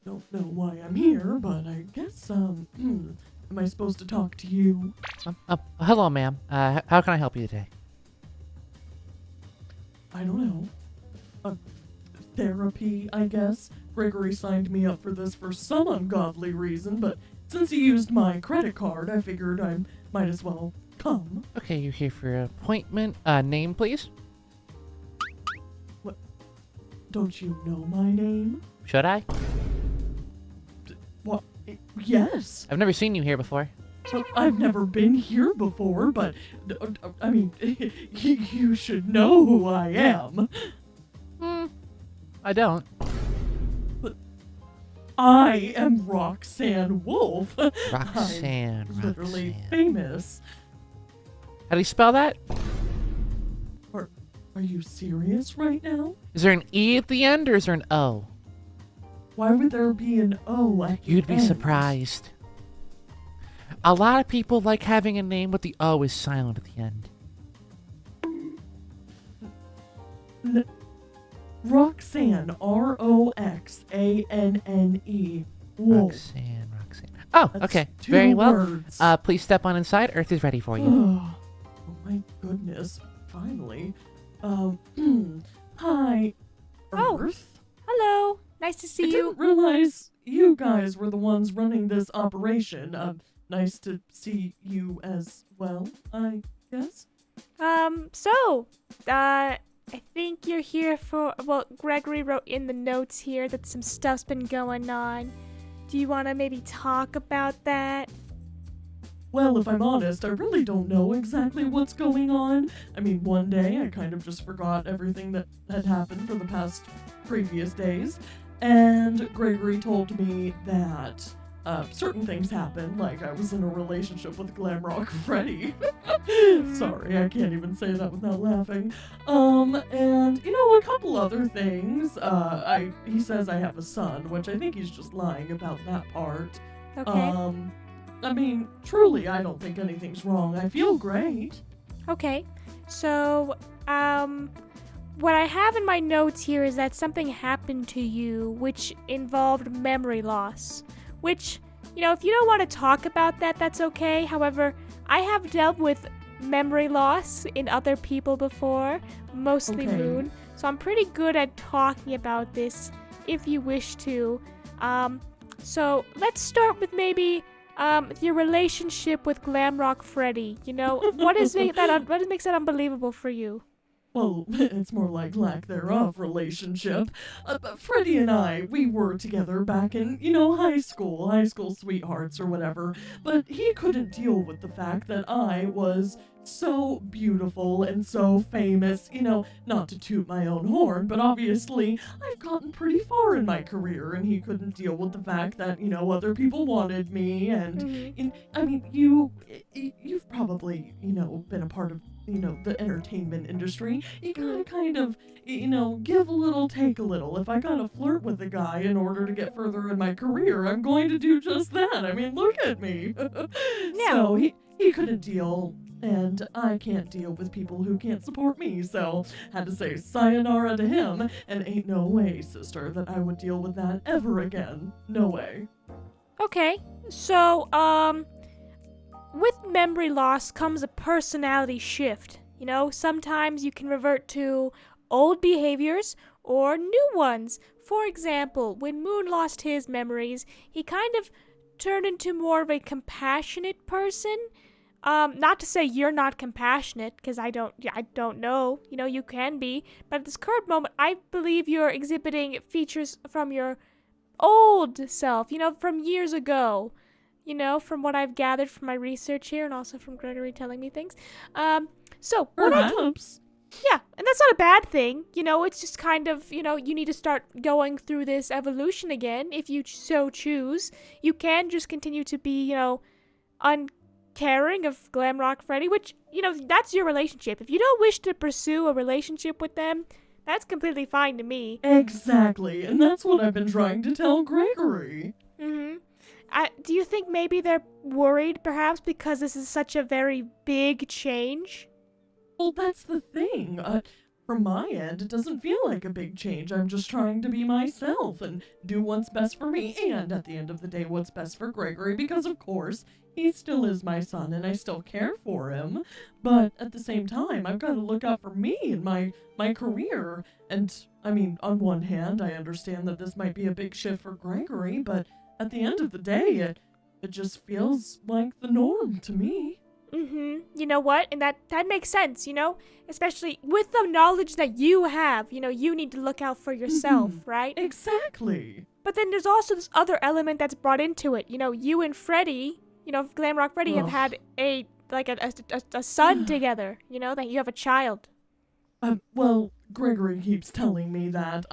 don't know why I'm here, but I guess, am I supposed to talk to you? Hello, ma'am. How can I help you today? I don't know. Therapy, I guess. Gregory signed me up for this for some ungodly reason, but since he used my credit card, I figured I might as well come. Okay, you're here for an appointment. Name, please? What? Don't you know my name? Should I? What? Yes. I've never seen you here before. Well, I've never been here before, but, I mean, you should know who I am. I don't. I am Roxanne Wolf. Roxanne. I'm literally Roxanne. famous. How do you spell that? Are you serious right now? Is there an E at the end or is there an O? Why would there be an O at the You'd be end? surprised. A lot of people like having a name with the O is silent at the end. Roxanne, Roxanne. Wolf. Roxanne. Oh, That's okay. 2 Very well. words. Please step on inside. Earth is ready for you. Oh my goodness, finally. Hi, Oh. Earth. Hello. Nice to see I you. didn't realize you guys were the ones running this operation. Nice to see you as well, I guess. I think you're here for, well, Gregory wrote in the notes here that some stuff's been going on. Do you want to maybe talk about that? Well, if I'm honest, I really don't know exactly what's going on. I mean, one day I kind of just forgot everything that had happened for the past previous days, and Gregory told me that certain things happened, like I was in a relationship with Glamrock Freddy. Sorry, I can't even say that without laughing. And, you know, a couple other things. He says I have a son, which I think he's just lying about that part. Okay. I mean, truly, I don't think anything's wrong. I feel great. Okay. So, what I have in my notes here is that something happened to you which involved memory loss. Which, you know, if you don't want to talk about that, that's okay. However, I have dealt with memory loss in other people before, mostly Okay. Moon. So I'm pretty good at talking about this if you wish to. So let's start with maybe your relationship with Glamrock Freddy. You know, what makes that unbelievable for you? Well, it's more like lack thereof relationship. But Freddie and I, we were together back in, high school sweethearts or whatever. But he couldn't deal with the fact that I was so beautiful and so famous, not to toot my own horn, but obviously I've gotten pretty far in my career, and he couldn't deal with the fact that, other people wanted me, and, I mean, you've probably, been a part of the entertainment industry. You gotta kind of, give a little, take a little. If I gotta flirt with a guy in order to get further in my career, I'm going to do just that. I mean, look at me. Yeah. So he couldn't deal, and I can't deal with people who can't support me, so had to say sayonara to him, and ain't no way, sister, that I would deal with that ever again. No way. Okay, so, with memory loss comes a personality shift. Sometimes you can revert to old behaviors or new ones. For example, when Moon lost his memories, he kind of turned into more of a compassionate person. Not to say you're not compassionate, because I don't know. You can be. But at this current moment, I believe you're exhibiting features from your old self, from years ago. From what I've gathered from my research here, and also from Gregory telling me things. So, Perhaps. yeah, and that's not a bad thing. It's just kind of, you need to start going through this evolution again, if you so choose. You can just continue to be, uncaring of Glamrock Freddy, which, that's your relationship. If you don't wish to pursue a relationship with them, that's completely fine to me. Exactly, and that's what I've been trying to tell Gregory. Mm-hmm. Do you think maybe they're worried, perhaps, because this is such a very big change? Well, that's the thing. from my end, it doesn't feel like a big change. I'm just trying to be myself and do what's best for me, and at the end of the day, what's best for Gregory, because of course, he still is my son and I still care for him. But at the same time, I've got to look out for me and my career. And I mean, on one hand, I understand that this might be a big shift for Gregory, but at the end of the day, it just feels like the norm to me. You know what? And that makes sense, especially with the knowledge that you have, you need to look out for yourself, right? Exactly. But then there's also this other element that's brought into it. You and Freddy, Glamrock Freddy have had a son together, that you have a child. Well, Gregory keeps telling me that.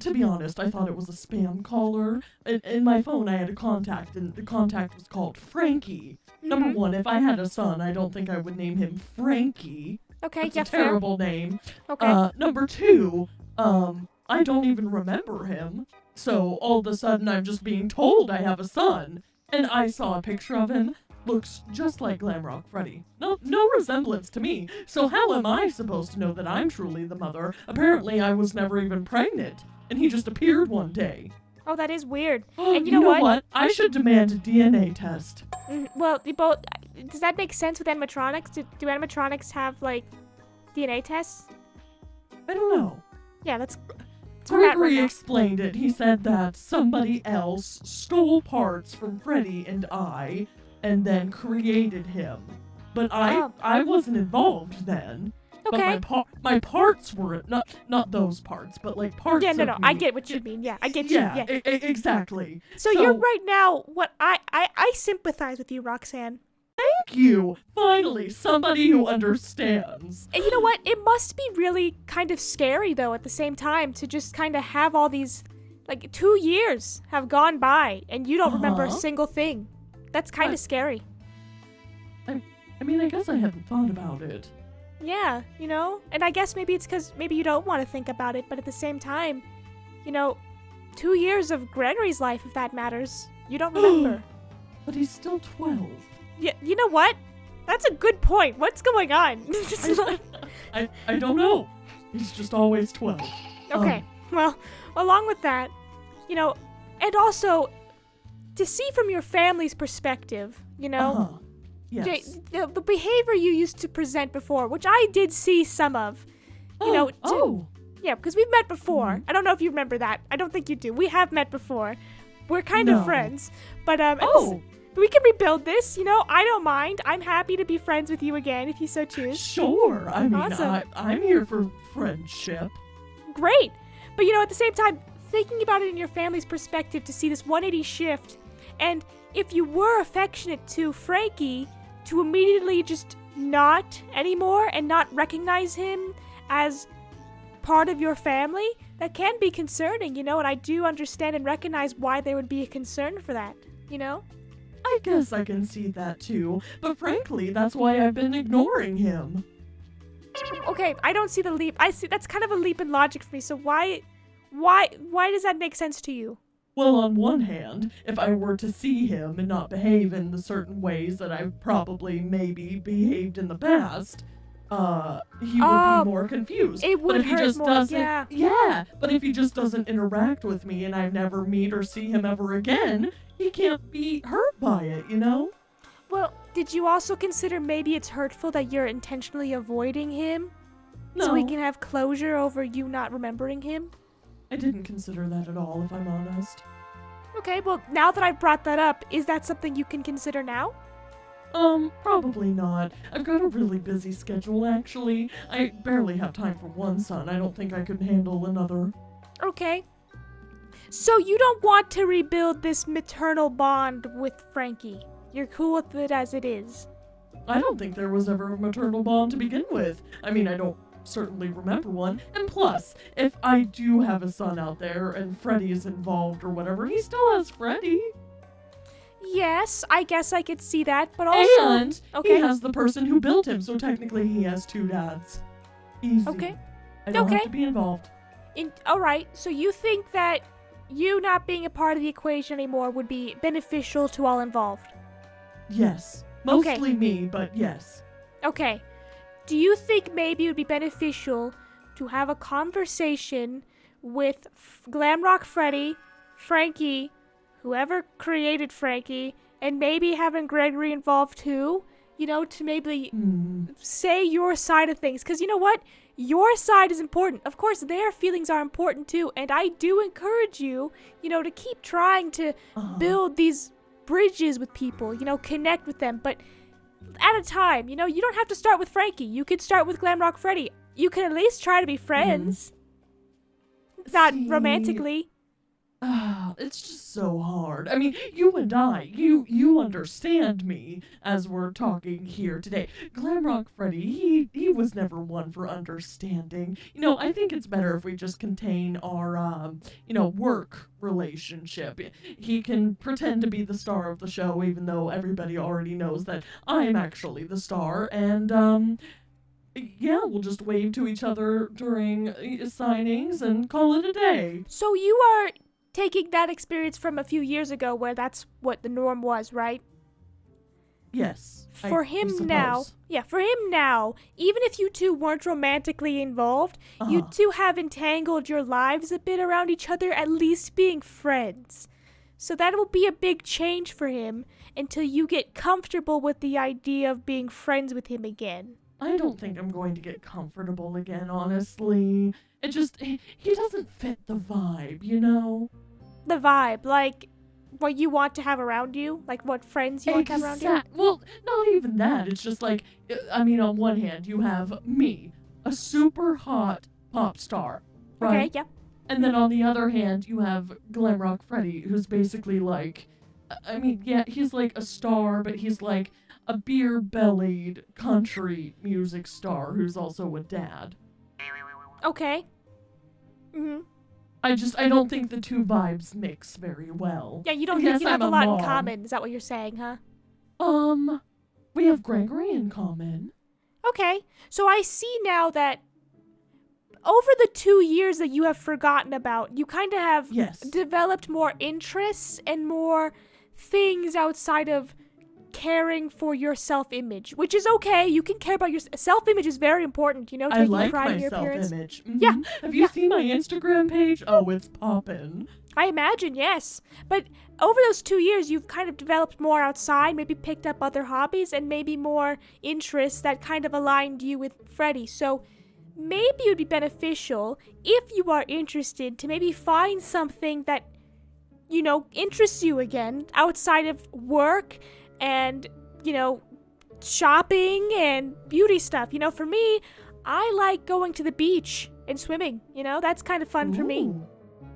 To be honest, I thought it was a spam caller. In my phone, I had a contact, and the contact was called Frankie. Number one, if I had a son, I don't think I would name him Frankie. Okay, That's a terrible name. Okay. Number two, I don't even remember him. So all of a sudden, I'm just being told I have a son. And I saw a picture of him. Looks just like Glamrock Freddy. No resemblance to me. So how am I supposed to know that I'm truly the mother? Apparently I was never even pregnant, and he just appeared one day. Oh, that is weird. Oh, and you know what? I should demand a DNA test. Well, does that make sense with animatronics? Do animatronics have, DNA tests? I don't know. Yeah, that's Gregory explained it. He said that somebody else stole parts from Freddy and I, and then created him. But I wasn't involved then. Okay. But my parts were not those parts, but parts. Yeah, of no, me. I get what you mean. Yeah, I get you. Yeah, Exactly. So you're right now. What I sympathize with you, Roxanne. Thank you. Finally, somebody who understands. And you know what? It must be really kind of scary though. At the same time, to just kind of have all these, 2 years have gone by and you don't remember a single thing. That's kind of scary. I mean, I guess I hadn't thought about it. Yeah, and I guess maybe it's because maybe you don't want to think about it, but at the same time, 2 years of Gregory's life, if that matters, you don't remember. But he's still 12. Yeah, you know what? That's a good point. What's going on? I don't know. He's just always 12. Okay, well, along with that, and also, to see from your family's perspective, Yes. the behavior you used to present before, which I did see some of, yeah, because we've met before. I don't know if you remember that. I don't think you do. We have met before. We're kind of friends, but we can rebuild this. I don't mind. I'm happy to be friends with you again if you so choose. Sure. I mean, Awesome. I'm here for friendship. Great, but at the same time, thinking about it in your family's perspective to see this 180 shift, and if you were affectionate to Frankie, to immediately just not anymore and not recognize him as part of your family, that can be concerning, and I do understand and recognize why there would be a concern for that, I guess I can see that too, but frankly, that's why I've been ignoring him. Okay, I don't see the leap. I see that's kind of a leap in logic for me, so why does that make sense to you? Well, on one hand, if I were to see him and not behave in the certain ways that I've probably maybe behaved in the past, he would be more confused. It would but if he hurt just more, doesn't, yeah. But if he just doesn't interact with me and I never meet or see him ever again, he can't be hurt by it, Well, did you also consider maybe it's hurtful that you're intentionally avoiding him? No. So we can have closure over you not remembering him? I didn't consider that at all, if I'm honest. Okay, well, now that I've brought that up, is that something you can consider now? Probably not. I've got a really busy schedule, actually. I barely have time for one son. I don't think I could handle another. Okay. So you don't want to rebuild this maternal bond with Frankie? You're cool with it as it is? I don't think there was ever a maternal bond to begin with. I mean, I don't certainly remember one. And plus, if I do have a son out there and Freddy is involved or whatever, he still has Freddy. Yes, I guess I could see that, but also... And he has the person who built him, so technically he has two dads. Easy. Okay. I don't have to be involved. Alright, so you think that you not being a part of the equation anymore would be beneficial to all involved? Yes. Mostly me, but yes. Okay. do you think maybe it would be beneficial to have a conversation with Glamrock Freddy, Frankie, whoever created Frankie, and maybe having Gregory involved too? You know, to maybe say your side of things. Because you know what? Your side is important. Of course, their feelings are important too. And I do encourage you, you know, to keep trying to build these bridges with people, you know, connect with them. But at a time, you know, you don't have to start with Frankie. You could start with Glamrock Freddy. You can at least try to be friends. Not romantically. It's just so hard. I mean, you and I, you understand me as we're talking here today. Glamrock Freddy, he was never one for understanding. You know, I think it's better if we just contain our, work relationship. He can pretend to be the star of the show, even though everybody already knows that I'm actually the star, and, yeah, we'll just wave to each other during signings and call it a day. So you are taking that experience from a few years ago where that's what the norm was, right? Yes. For him now, even if you two weren't romantically involved, you two have entangled your lives a bit around each other, at least being friends. So that will be a big change for him until you get comfortable with the idea of being friends with him again. I don't think I'm going to get comfortable again, honestly. It just, he doesn't fit the vibe, you know? The vibe, like what you want to have around you? Like what friends you want to have around you? Well, not even that. It's just like, I mean, on one hand, you have me, a super hot pop star, right? Okay, yeah. And then on the other hand, you have Glamrock Freddy, who's basically like, I mean, yeah, he's like a star, but he's like a beer-bellied country music star who's also a dad. Okay. Mm-hmm. I don't think the two vibes mix very well. Yeah, you don't think you have a lot in common. Is that what you're saying, huh? We have Gregory in common. Okay, so I see now that over the 2 years that you have forgotten about, you kind of have developed more interests and more things outside of caring for your self-image, which is okay. You can care about your self-image is very important, you know, taking I like pride my in your appearance. self-image. Mm-hmm. Yeah. Have you seen my Instagram page? Oh, it's poppin'. I imagine, yes. But over those 2 years, you've kind of developed more outside, maybe picked up other hobbies, and maybe more interests that kind of aligned you with Freddy. So maybe it would be beneficial, if you are interested, to maybe find something that, you know, interests you again outside of work and, you know, shopping and beauty stuff. You know, for me, I like going to the beach and swimming. You know, that's kind of fun for me.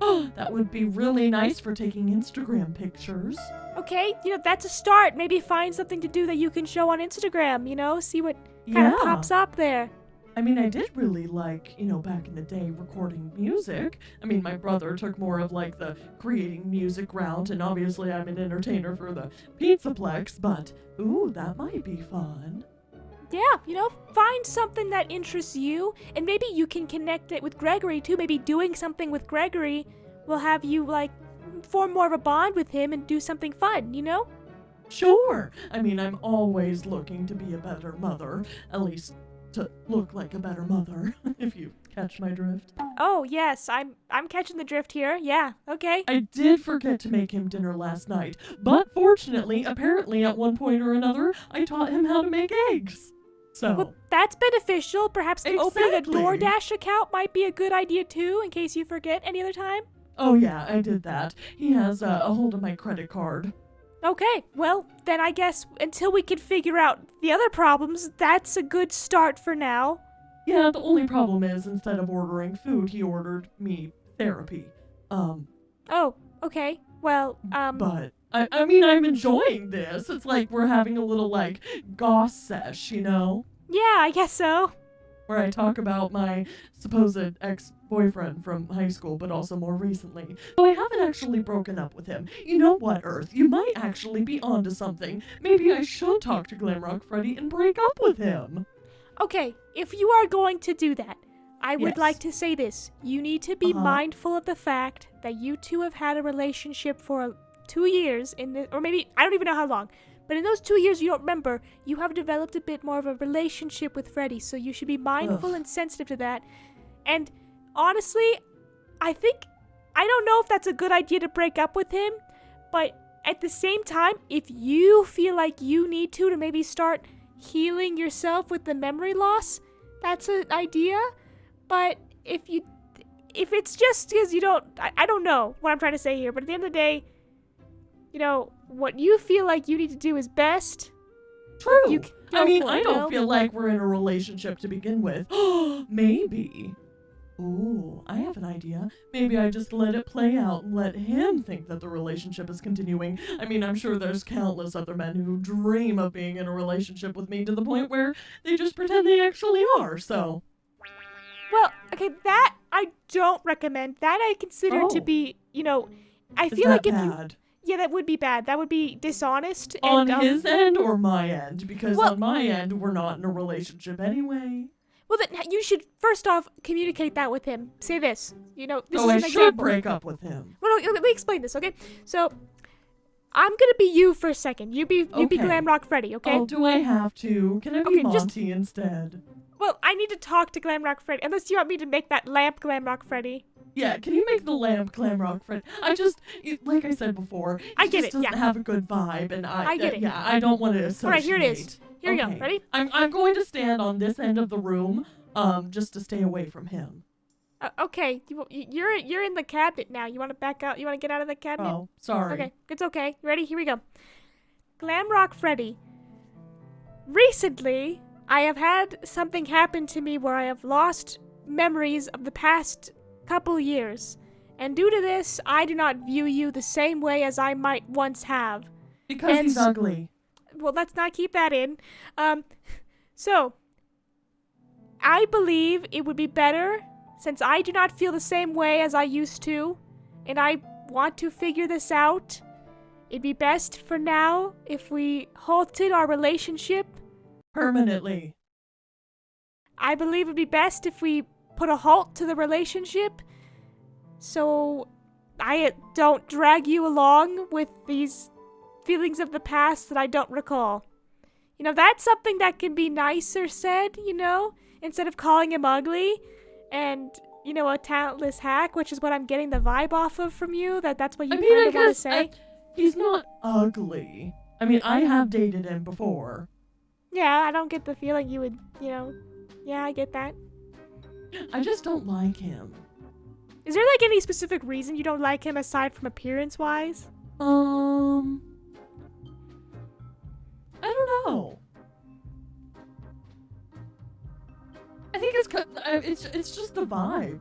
Oh, that would be really nice for taking Instagram pictures. Okay, you know, that's a start. Maybe find something to do that you can show on Instagram, you know, see what kind of pops up there. I mean, I did really like, you know, back in the day, recording music. I mean, my brother took more of, like, the creating music route, and obviously I'm an entertainer for the Pizzaplex, but, ooh, that might be fun. Yeah, you know, find something that interests you, and maybe you can connect it with Gregory, too. Maybe doing something with Gregory will have you, like, form more of a bond with him and do something fun, you know? Sure. I mean, I'm always looking to be a better mother, at least to look like a better mother, if you catch my drift. Oh, yes, I'm catching the drift here. Yeah, okay. I did forget to make him dinner last night, but fortunately, apparently at one point or another, I taught him how to make eggs. So, well, that's beneficial. Perhaps opening a DoorDash account might be a good idea too, in case you forget any other time. Oh yeah, I did that. He has a hold of my credit card. Okay, well, then I guess until we can figure out the other problems, that's a good start for now. Yeah, the only problem is, instead of ordering food, he ordered me therapy. Oh, okay. Well, But, I mean, I'm enjoying this. It's like we're having a little, like, goss sesh, you know? Yeah, I guess so. Where I talk about my supposed ex-boyfriend from high school, but also more recently. So I haven't actually broken up with him. You know what, Earth? You might actually be onto something. Maybe I should talk to Glamrock Freddy and break up with him. Okay, if you are going to do that, I would like to say this. You need to be mindful of the fact that you two have had a relationship for 2 years, or maybe, I don't even know how long, But in those 2 years you don't remember, you have developed a bit more of a relationship with Freddy, so you should be mindful and sensitive to that. And honestly, I don't know if that's a good idea to break up with him, but at the same time, if you feel like you need to maybe start healing yourself with the memory loss, that's an idea. But if it's just because you don't, I don't know what I'm trying to say here, but at the end of the day, what you feel like you need to do is best. True. I don't feel like we're in a relationship to begin with. Maybe. Ooh, I have an idea. Maybe I just let it play out and let him think that the relationship is continuing. I'm sure there's countless other men who dream of being in a relationship with me to the point where they just pretend they actually are, so. Well, okay, that I don't recommend. That I consider to be, I feel like if bad? Yeah, that would be bad. That would be dishonest. On his end or my end? Because on my end, we're not in a relationship anyway. Well, then you should first off communicate that with him. Say this. This is I an should example. break up with him. Well, no, let me explain this, okay? So, I'm gonna be you for a second. You be Glamrock Freddy, okay? Oh, do I have to? Can I be Monty instead? Well, I need to talk to Glamrock Freddy, unless you want me to make that lamp Glamrock Freddy. Yeah, can you make the lamp Glamrock Freddy? Like I said before, I get it. Doesn't have a good vibe, and I get it. Yeah, I don't want to associate. All right, here it is. Here you go. Ready? I'm going to stand on this end of the room, just to stay away from him. Okay, you're in the cabinet now. You want to back out? You want to get out of the cabinet? Oh, sorry. Okay, it's okay. Ready? Here we go. Glamrock Freddy. Recently, I have had something happen to me where I have lost memories of the past couple years. And due to this, I do not view you the same way as I might once have. Because he's ugly. Well, let's not keep that in. So, I believe it would be better, since I do not feel the same way as I used to, and I want to figure this out, it'd be best for now if we halted our relationship. Permanently. I believe it'd be best if we put a halt to the relationship, so I don't drag you along with these feelings of the past that I don't recall. That's something that can be nicer said, instead of calling him ugly and, a talentless hack, which is what I'm getting the vibe off of from you, that's what you kind of want to say. He's not ugly. I have dated him before. Yeah, I don't get the feeling you would, yeah, I get that. I just don't like him. Is there, any specific reason you don't like him aside from appearance-wise? I don't know. I think it's just the vibe.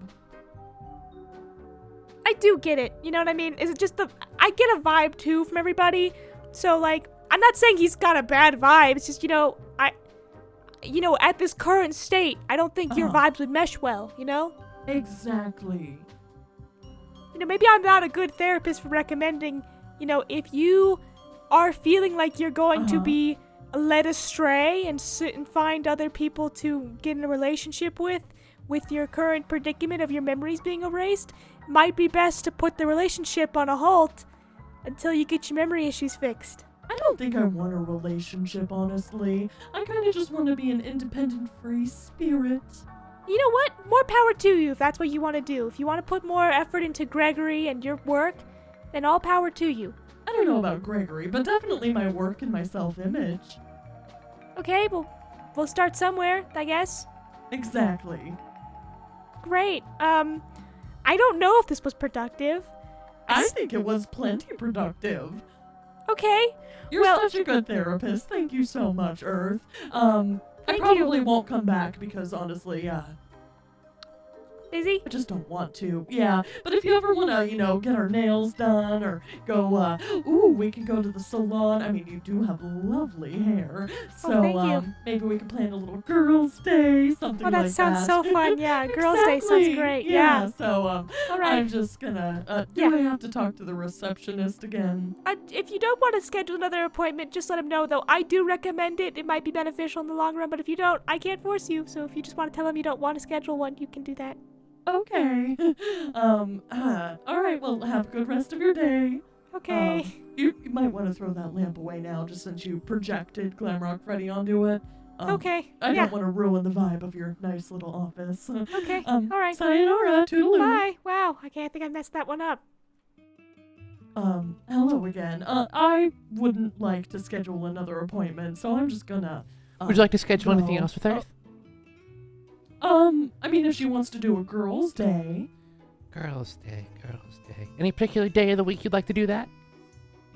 I do get it. You know what I mean? Is it just I get a vibe too from everybody. So I'm not saying he's got a bad vibe. It's just, at this current state, I don't think your vibes would mesh well, Exactly. Maybe I'm not a good therapist for recommending, if you are feeling like you're going to be led astray and sit and find other people to get in a relationship with your current predicament of your memories being erased, might be best to put the relationship on a halt until you get your memory issues fixed. I don't think I want a relationship, honestly. I kind of just want to be an independent, free spirit. You know what? More power to you if that's what you want to do. If you want to put more effort into Gregory and your work, then all power to you. I don't know about Gregory, but definitely my work and my self-image. Okay, well, we'll start somewhere, I guess. Exactly. Great. I don't know if this was productive. I think it was plenty productive. Okay. You're such a good therapist. Thank you so much, Earth. I probably won't come back because honestly, Busy? I just don't want to. Yeah, but if you ever want to, get our nails done or go, we can go to the salon. You do have lovely hair. So, thank you. Maybe we can plan a little girls' day, something like that. Oh, that sounds so fun. Yeah, girls' day sounds great. Yeah. So, all right. I'm just gonna, do I have to talk to the receptionist again? If you don't want to schedule another appointment, just let him know, though. I do recommend it. It might be beneficial in the long run, but if you don't, I can't force you. So if you just want to tell him you don't want to schedule one, you can do that. Okay. All right, well, have a good rest of your day. Okay. You might want to throw that lamp away now, just since you projected Glamrock Freddy onto it. Okay. I don't want to ruin the vibe of your nice little office. Okay. All right. Sayonara, toodaloo. Bye. Wow. Okay, I think I messed that one up. Hello again. I wouldn't like to schedule another appointment, so I'm just gonna. Would you like to schedule go. anything else with Earth? I mean, if she wants to do a girls' day. Girls' Day, Girls' Day. Any particular day of the week you'd like to do that?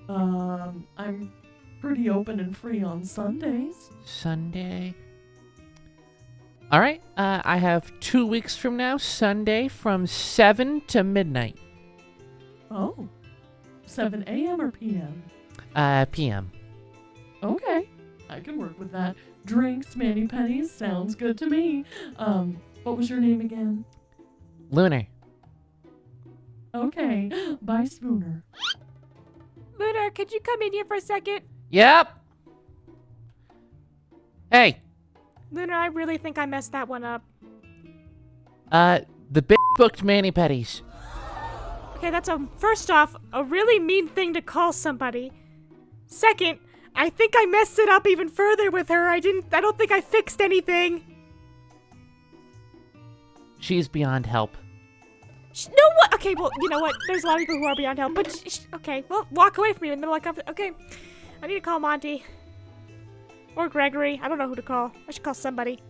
I'm pretty open and free on Sundays. Sunday. All right. I have 2 weeks from now, Sunday, from 7 to midnight. Oh. 7 a.m. or p.m.? PM. Okay. I can work with that. Drinks, mani-pedis, sounds good to me. What was your name again? Lunar. Okay. Bye, Spooner. Lunar, could you come in here for a second? Yep. Hey. Lunar, I really think I messed that one up. The bitch booked mani-pedis. Okay, that's first off, a really mean thing to call somebody. Second, I think I messed it up even further with her. I don't think I fixed anything. She's beyond help. No, what? Okay, well, you know what? There's a lot of people who are beyond help, but okay, well, walk away from me in the middle of okay. I need to call Monty. Or Gregory. I don't know who to call. I should call somebody.